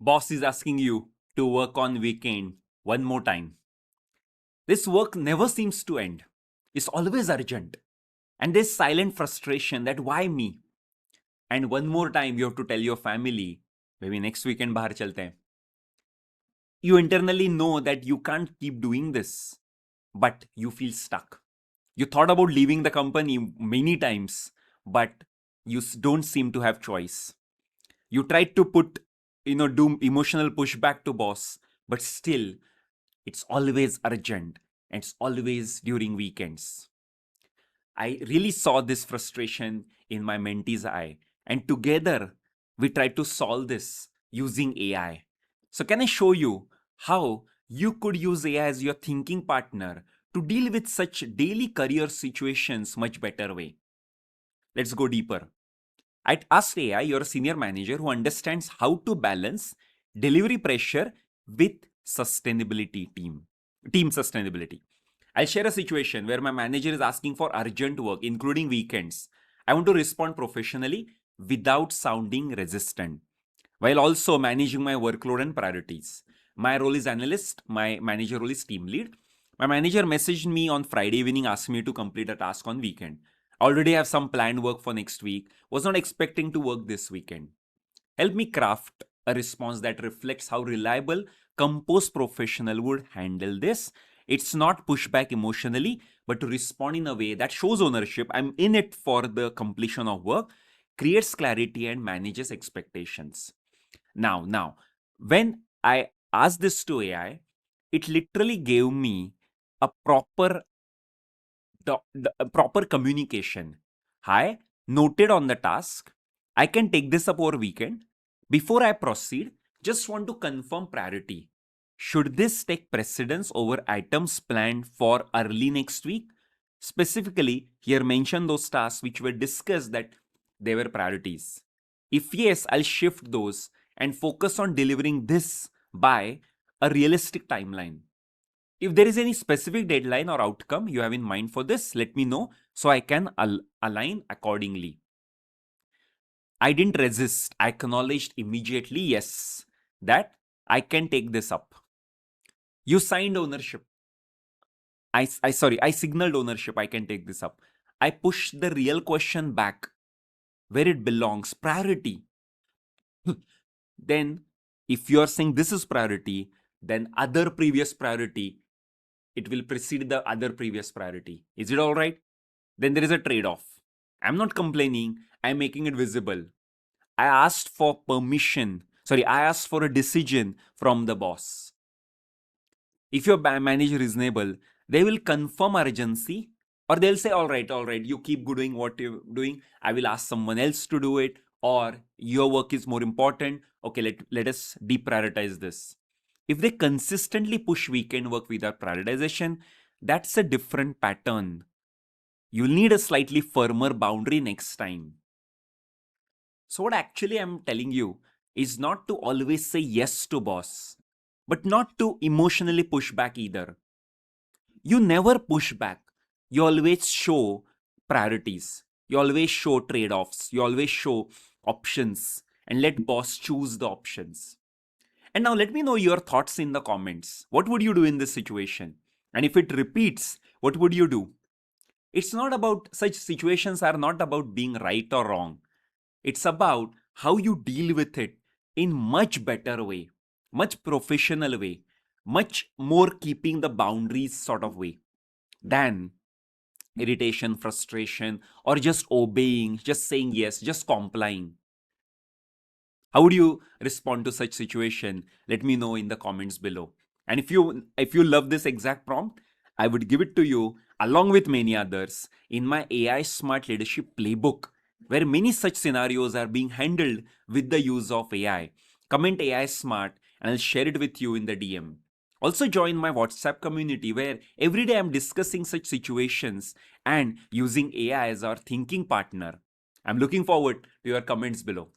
Boss is asking you to work on weekend one more time. This work never seems to end. It's always urgent. And there's silent frustration that why me? And one more time you have to tell your family, maybe next weekend bahar chalte hain. You internally know that you can't keep doing this, but you feel stuck. You thought about leaving the company many times, but you don't seem to have choice. You tried to do emotional pushback to boss, but still, it's always urgent and it's always during weekends. I really saw this frustration in my mentee's eye, and together we tried to solve this using AI. So can I show you how you could use AI as your thinking partner to deal with such daily career situations much better way? Let's go deeper. I asked AI, your senior manager who understands how to balance delivery pressure with team sustainability. I'll share a situation where my manager is asking for urgent work, including weekends. I want to respond professionally without sounding resistant, while also managing my workload and priorities. My role is analyst, my manager role is team lead. My manager messaged me on Friday evening, asked me to complete a task on weekend. I already have some planned work for next week, was not expecting to work this weekend. Help me craft a response that reflects how reliable, composed professional would handle this. It's not pushback emotionally, but to respond in a way that shows ownership. I'm in it for the completion of work, creates clarity and manages expectations. Now, when I asked this to AI, it literally gave me a proper communication. Hi, noted on the task. I can take this up over weekend. Before I proceed, just want to confirm priority. Should this take precedence over items planned for early next week? Specifically, here mention those tasks which were discussed that they were priorities. If yes, I'll shift those and focus on delivering this by a realistic timeline. If there is any specific deadline or outcome you have in mind for this, let me know so I can align accordingly. I didn't resist. I acknowledged immediately, yes, that I can take this up. You signed ownership. I signaled ownership. I can take this up. I pushed the real question back where it belongs, priority. Then if you are saying this is priority, then other previous priority, it will precede the other previous priority. Is it all right? Then there is a trade-off. I'm not complaining. I'm making it visible. I asked for permission. I asked for a decision from the boss. If your manager is reasonable, they will confirm urgency, or they'll say, all right, you keep doing what you're doing. I will ask someone else to do it, or your work is more important. Okay, let us deprioritize this. If they consistently push weekend work without prioritization, that's a different pattern. You'll need a slightly firmer boundary next time. So what actually I'm telling you is not to always say yes to boss, but not to emotionally push back either. You never push back. You always show priorities. You always show trade-offs. You always show options and let boss choose the options. And now let me know your thoughts in the comments. What would you do in this situation? And if it repeats, what would you do? It's not about, such situations are not about being right or wrong. It's about how you deal with it in much better way, much professional way, much more keeping the boundaries sort of way than irritation, frustration, or just obeying, just saying yes, just complying. How would you respond to such situation? Let me know in the comments below. And if you love this exact prompt, I would give it to you along with many others in my AI Smart Leadership Playbook, where many such scenarios are being handled with the use of AI. Comment AI Smart and I'll share it with you in the DM. Also join my WhatsApp community where every day I'm discussing such situations and using AI as our thinking partner. I'm looking forward to your comments below.